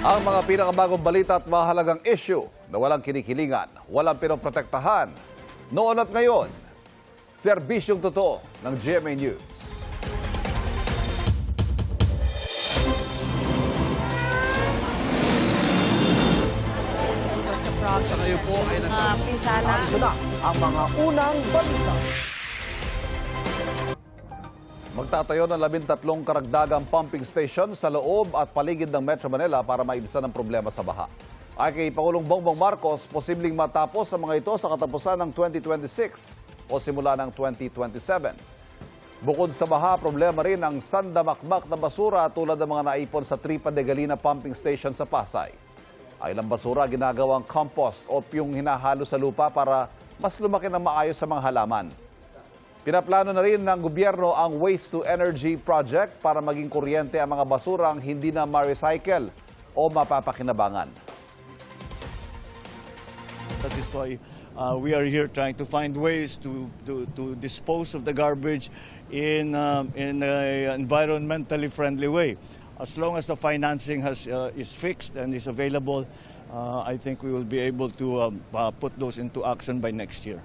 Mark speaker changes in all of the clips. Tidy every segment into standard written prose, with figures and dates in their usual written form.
Speaker 1: Ang mga pinakabagong balita at mahalagang issue na walang kinikilingan, walang pinoprotektahan. Noon at ngayon, serbisyong totoo ng GMA News.
Speaker 2: Sa ngayon po ay
Speaker 3: Pisana.
Speaker 4: na ang mga unang balita.
Speaker 1: Magtatayo ng 13 karagdagang pumping station sa loob at paligid ng Metro Manila para maibsan ang problema sa baha. Ay kay Pangulong Bongbong Marcos, posibleng matapos ang mga ito sa katapusan ng 2026 o simula ng 2027. Bukod sa baha, problema rin ang sandamakmak na basura tulad ng mga naipon sa Tripa de Galina pumping station sa Pasay. Ang ilang basura ginagawang compost o yung hinahalo sa lupa para mas lumaki ng maayos sa mga halaman. Pinaplano na rin ng gobyerno ang Waste to Energy Project para maging kuryente ang mga basurang hindi na ma-recycle o mapapakinabangan.
Speaker 5: That is why we are here trying to find ways to dispose of the garbage in an environmentally friendly way. As long as the financing is fixed and is available, I think we will be able to put those into action by next year.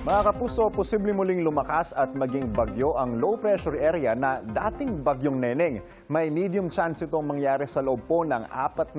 Speaker 4: Mga kapuso, posibleng muling lumakas at maging bagyo ang low-pressure area na dating bagyong Neneng. May medium chance itong mangyari sa loob po ng 48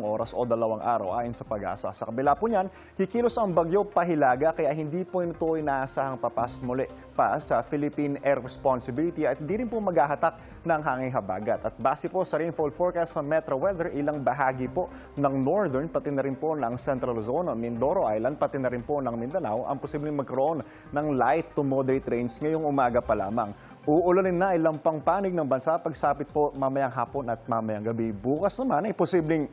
Speaker 4: oras o 2 araw ayon sa Pag-asa. Sa kabila po niyan, kikilos ang bagyo pahilaga kaya hindi po ito inaasahang papasok muli pa sa Philippine Air Responsibility at hindi rin po maghahatak ng hanging habagat. At base po sa rainfall forecast sa Metro Weather, ilang bahagi po ng northern pati na rin po ng Central Luzon, Mindoro Island pati na rin po ng Mindanao ang posibleng magkaroon ng light to moderate rains ngayong umaga pa lamang. Uulanin na ilang pang panig ng bansa pagsapit po mamayang hapon at mamayang gabi. Bukas naman ay posibleng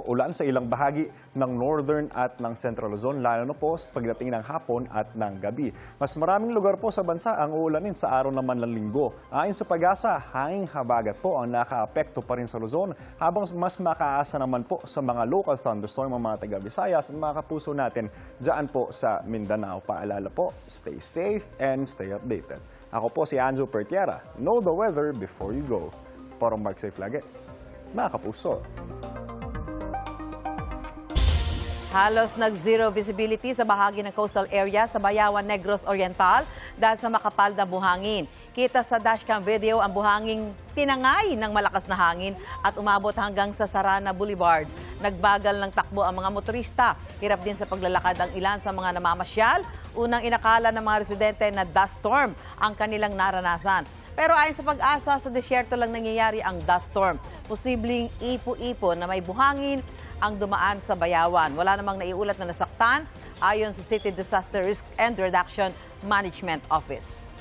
Speaker 4: ulan sa ilang bahagi ng northern at ng Central Luzon, lalo na po pagdating ng hapon at ng gabi. Mas maraming lugar po sa bansa ang uulanin sa araw naman ng linggo. Ayon sa Pag-asa, hanging habagat po ang nakaapekto pa rin sa Luzon, habang mas makaasa naman po sa mga local thunderstorm ang mga taga-Visayas at mga kapuso natin dyan po sa Mindanao. Paalala po, stay safe and stay updated. Ako po si Anjo Pertiera. Know the weather before you go. Para Mark Safe lagi. Mga kapuso.
Speaker 3: Halos nag-zero visibility sa bahagi ng coastal area sa Bayawan, Negros Oriental dahil sa makapal na buhangin. Kita sa dashcam video ang buhanging tinangay ng malakas na hangin at umabot hanggang sa Sarana Boulevard. Nagbagal ng takbo ang mga motorista. Hirap din sa paglalakad ang ilan sa mga namamasyal. Unang inakala ng mga residente na dust storm ang kanilang naranasan. Pero ayon sa Pag-asa, sa desyerto lang nangyayari ang dust storm. Posibleng ipo-ipo na may buhangin ang dumaan sa Bayawan. Wala namang naiulat na nasaktan ayon sa City Disaster Risk and Reduction Management Office.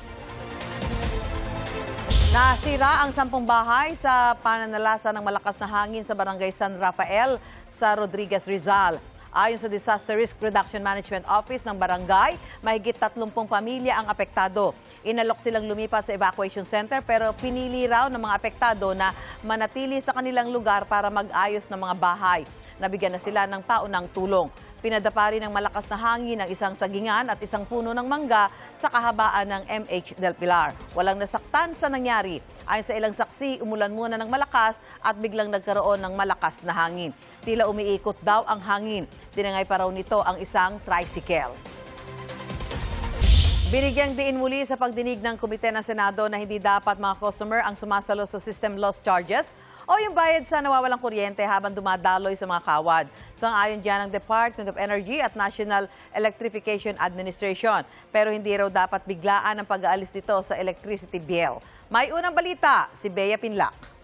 Speaker 3: Nasira ang 10 bahay sa pananalasa ng malakas na hangin sa Barangay San Rafael sa Rodriguez, Rizal. Ayon sa Disaster Risk Reduction Management Office ng barangay, mahigit 30 pamilya ang apektado. Inalok silang lumipat sa evacuation center pero pinili raw ng mga apektado na manatili sa kanilang lugar para mag-ayos ng mga bahay. Nabigyan na sila ng paunang tulong. Pinadapa rin ng malakas na hangin ang isang sagingan at isang puno ng mangga sa kahabaan ng MH Del Pilar. Walang nasaktan sa nangyari. Ayon sa ilang saksi, umulan muna ng malakas at biglang nagkaroon ng malakas na hangin. Tila umiikot daw ang hangin. Tinangay pa raw nito ang isang tricycle. Binigyang diin muli sa pagdinig ng Komite ng Senado na hindi dapat mga customer ang sumasalo sa system loss charges o yung bayad sa nawawalang kuryente habang dumadaloy sa mga kawad. Sang-ayon dyan ang Department of Energy at National Electrification Administration. Pero hindi raw dapat biglaan ang pag-aalis nito sa electricity bill. May unang balita, si Bea Pinlac.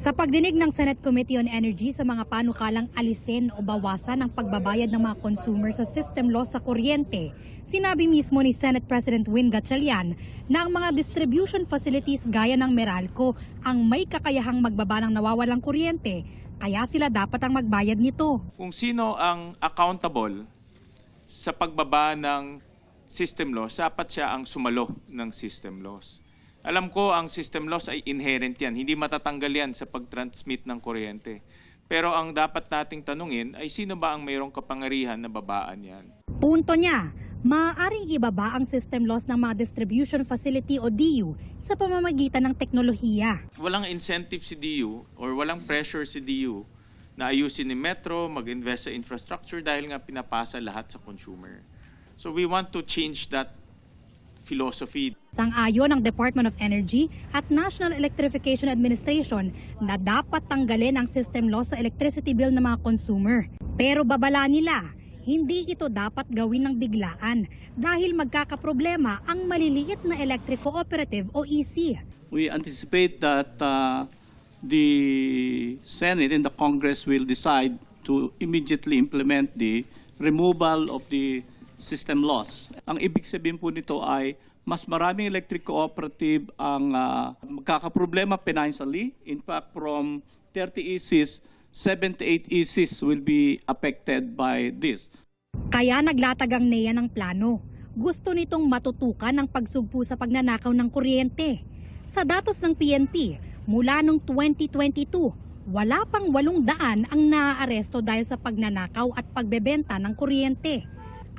Speaker 6: Sa pagdinig ng Senate Committee on Energy sa mga panukalang alisin o bawasan ang pagbabayad ng mga consumer sa system loss sa kuryente, sinabi mismo ni Senate President Win Gatchalian na ang mga distribution facilities gaya ng Meralco ang may kakayahang magbaba ng nawawalang kuryente, kaya sila dapat ang magbayad nito.
Speaker 7: Kung sino ang accountable sa pagbaba ng system loss, dapat siya ang sumalo ng system loss. Alam ko ang system loss ay inherent yan. Hindi matatanggal yan sa pag-transmit ng kuryente. Pero ang dapat nating tanungin ay sino ba ang mayroong kapangyarihan na babaan yan?
Speaker 6: Punto niya, Maaaring ibaba ang system loss ng mga distribution facility o DU sa pamamagitan ng teknolohiya.
Speaker 7: Walang incentive si DU or walang pressure si DU na ayusin ni Metro, mag-invest sa infrastructure dahil nga pinapasa lahat sa consumer. So we want to change that philosophy.
Speaker 6: Sang-ayon ng Department of Energy at National Electrification Administration na dapat tanggalin ang system loss sa electricity bill ng mga consumer. Pero babala nila, hindi ito dapat gawin ng biglaan dahil magkakaproblema ang maliliit na electric cooperative o EC.
Speaker 2: We anticipate that the Senate and the Congress will decide to immediately implement the removal of the system loss. Ang ibig sabihin po nito ay mas maraming electric cooperative ang magkakaproblema financially. In fact, from 30 ECs, 7 to 8 ECs will be affected by this.
Speaker 6: Kaya naglatag ang NEA ng plano. Gusto nitong matutukan ang pagsugpo sa pagnanakaw ng kuryente. Sa datos ng PNP, mula noong 2022, wala pang 800 ang naaaresto dahil sa pagnanakaw at pagbebenta ng kuryente.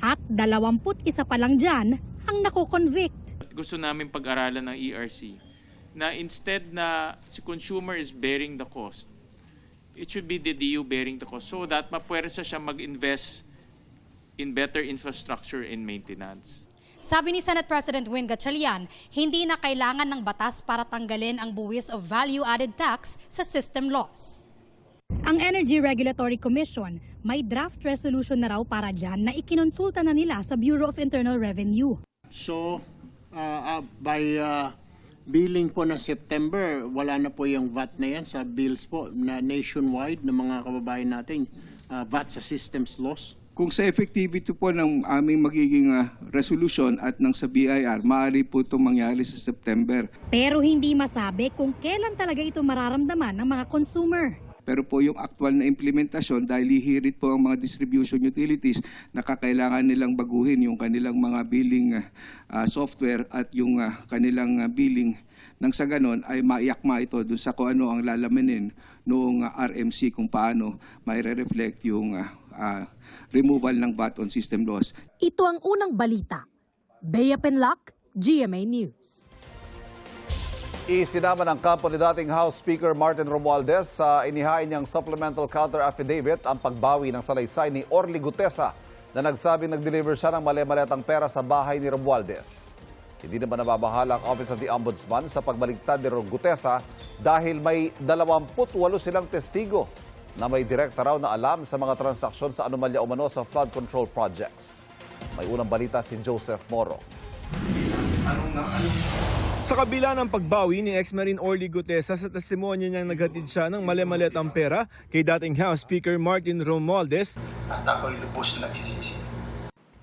Speaker 6: At 21 pa lang dyan ang nako-convict.
Speaker 7: Gusto namin pag-aralan ng ERC na instead na si consumer is bearing the cost, it should be the DU bearing the cost so that mapwersa siya mag-invest in better infrastructure and maintenance.
Speaker 6: Sabi ni Senate President Win Gatchalian, hindi na kailangan ng batas para tanggalin ang buwis of value-added tax sa system loss. Ang Energy Regulatory Commission may draft resolution na raw para dyan na ikinonsulta na nila sa Bureau of Internal Revenue.
Speaker 8: So, by billing po ng September, wala na po yung VAT na yan sa bills po na nationwide ng mga kababayan natin, VAT sa systems loss.
Speaker 9: Kung sa effectivity po ng aming magiging resolution at ng sa BIR, maaari po itong mangyari sa September.
Speaker 6: Pero hindi masabi kung kailan talaga ito mararamdaman ng mga consumer.
Speaker 9: Pero po yung actual na implementasyon, dahil hihirit po ang mga distribution utilities, nakakailangan nilang baguhin yung kanilang mga billing software at yung kanilang billing. Nang sa ganon ay maiakma ito dun sa kung ano ang lalamanin noong RMC kung paano may re-reflect yung removal ng VAT on system loss.
Speaker 10: Ito ang unang balita. Bea Penlac, GMA News.
Speaker 1: Isinama ng kampo ni dating House Speaker Martin Romualdez sa inihain niyang supplemental counter affidavit ang pagbawi ng salaysay ni Orly Gutesa na nagsabing nag-deliver siya ng mali-maletang pera sa bahay ni Romualdez. Hindi naman nababahala ang Office of the Ombudsman sa pagbaligtad ni Gutesa dahil may 28 silang testigo na may direkta raw na alam sa mga transaksyon sa anomalya umano sa flood control projects. May unang balita si Joseph Moro.
Speaker 11: Sa kabila ng pagbawi ni ex-Marine Orly Gutesa sa testimonya niyang naghatid siya ng mali-maletang pera kay dating House Speaker Martin Romualdez,
Speaker 12: at ako'y lubos na nagsisisi.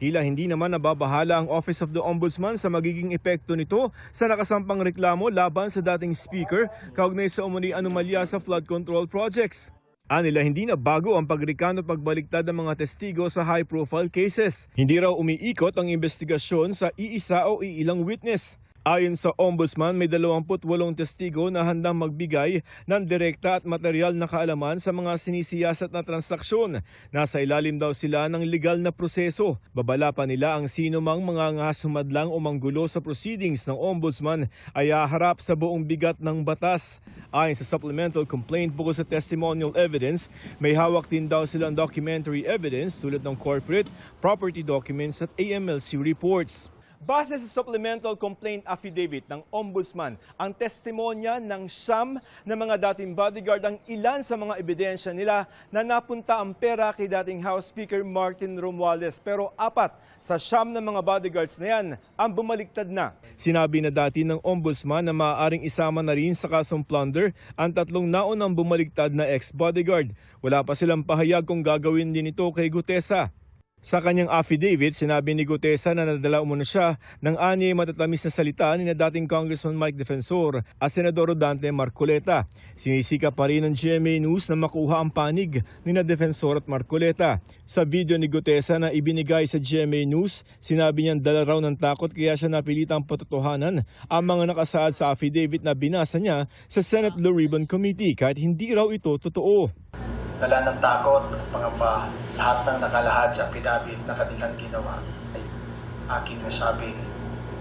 Speaker 11: tila hindi naman nababahala ang Office of the Ombudsman sa magiging epekto nito sa nakasampang reklamo laban sa dating Speaker kaugnay sa umano'y anomalya sa flood control projects. Anila hindi na bago ang pagrekano at pagbaliktad ng mga testigo sa high-profile cases. Hindi raw umiikot ang investigasyon sa iisa o iilang witness. Ayon sa Ombudsman, may 28 testigo na handang magbigay ng direkta at material na kaalaman sa mga sinisiyasat na transaksyon. Nasa ilalim daw sila ng legal na proseso. Babala pa nila ang sino mang mga sumadlang o manggulo sa proceedings ng Ombudsman ay haharap sa buong bigat ng batas. Ayon sa supplemental complaint bukod sa testimonial evidence, may hawak din daw silang documentary evidence tulad ng corporate, property documents at AMLC reports. Base sa supplemental complaint affidavit ng Ombudsman, ang testimonya ng siyam na mga dating bodyguard ang ilan sa mga ebidensya nila na napunta ang pera kay dating House Speaker Martin Romualdez. Pero 4 sa siyam na mga bodyguards na yan ang bumaliktad na. Sinabi na dati ng Ombudsman na maaaring isama na rin sa kasong plunder ang 3 naunang bumaliktad na ex-bodyguard. Wala pa silang pahayag kung gagawin din ito kay Gutesa. Sa kanyang affidavit, sinabi ni Gutesa na nadala umano siya ng 6 matatamis na salita ni na dating Congressman Mike Defensor at Senador Dante Marcoleta. Sinisika pa rin ng GMA News na makuha ang panig ni na Defensor at Marcoleta. Sa video ni Gutesa na ibinigay sa GMA News, sinabi niyang dala raw ng takot kaya siya napilitang patotohanan ang mga nakasaad sa affidavit na binasa niya sa Senate Blue Ribbon Committee kahit hindi raw ito totoo.
Speaker 12: Dala ng takot at pangamba, lahat ng nakalahad sa affidavit na kanilang ginawa ay aking nasabi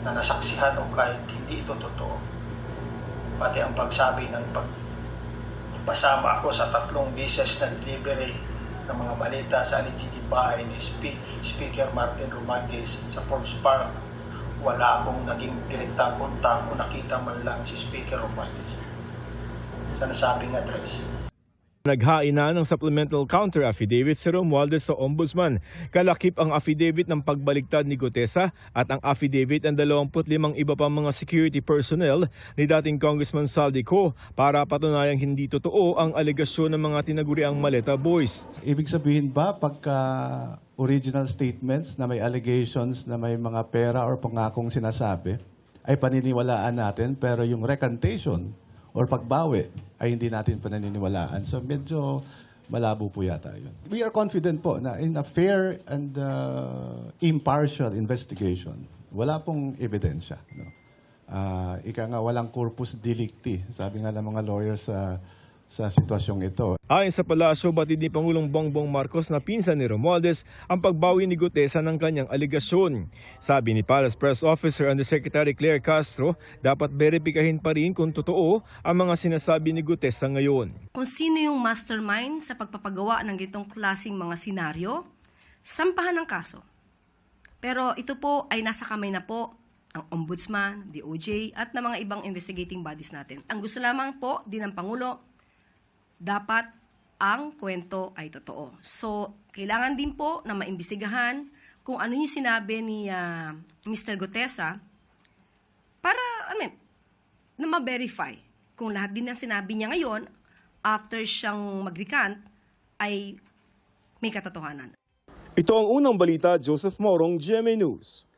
Speaker 12: na nasaksihan o kahit hindi ito totoo. Pati ang pagsabi ng pagpasama ako sa 3 beses na delivery ng mga balita sa alleged bahay ni Speaker Martin Romualdez sa Forbes Park. Wala akong naging direktang kontak o nakita man lang si Speaker Romualdez sa nasabing address.
Speaker 11: Naghain na ng supplemental counter affidavit si Romualdez sa Ombudsman. Kalakip ang affidavit ng pagbaligtad ni Gutesa at ang affidavit ng 25 iba pang mga security personnel ni dating Congressman Saldico para patunayang hindi totoo ang alegasyon ng mga tinaguriang Maleta Boys.
Speaker 13: Ibig sabihin ba pagka original statements na may allegations na may mga pera or pangakong sinasabi ay paniniwalaan natin, pero yung recantation or pagbawi ay hindi natin pananiniwalaan. So medyo malabo po yata yun. We are confident po na in a fair and impartial investigation, wala pong ebidensya. No? Ika nga, walang corpus delicti, sabi nga ng mga lawyers sa sitwasyong ito.
Speaker 11: Ayon sa palasyo, batid ni Pangulong Bongbong Marcos na pinsan ni Romualdez ang pagbawi ni Gutesa ng kanyang aligasyon. Sabi ni Palace Press Officer Undersecretary Claire Castro, dapat beripikahin pa rin kung totoo ang mga sinasabi ni Gutesa ngayon.
Speaker 14: Kung sino yung mastermind sa pagpapagawa ng gitong klaseng mga senaryo, sampahan ng kaso. Pero ito po ay nasa kamay na po ang Ombudsman, DOJ at ng mga ibang investigating bodies natin. Ang gusto lamang po din ng Pangulo, dapat ang kwento ay totoo. So, kailangan din po na maimbestigahan kung ano yung sinabi ni Mr. Gutesa para, na ma-verify kung lahat din ng sinabi niya ngayon after siyang mag-recant ay may katotohanan.
Speaker 11: Ito ang unang balita, Joseph Morong, GMA News.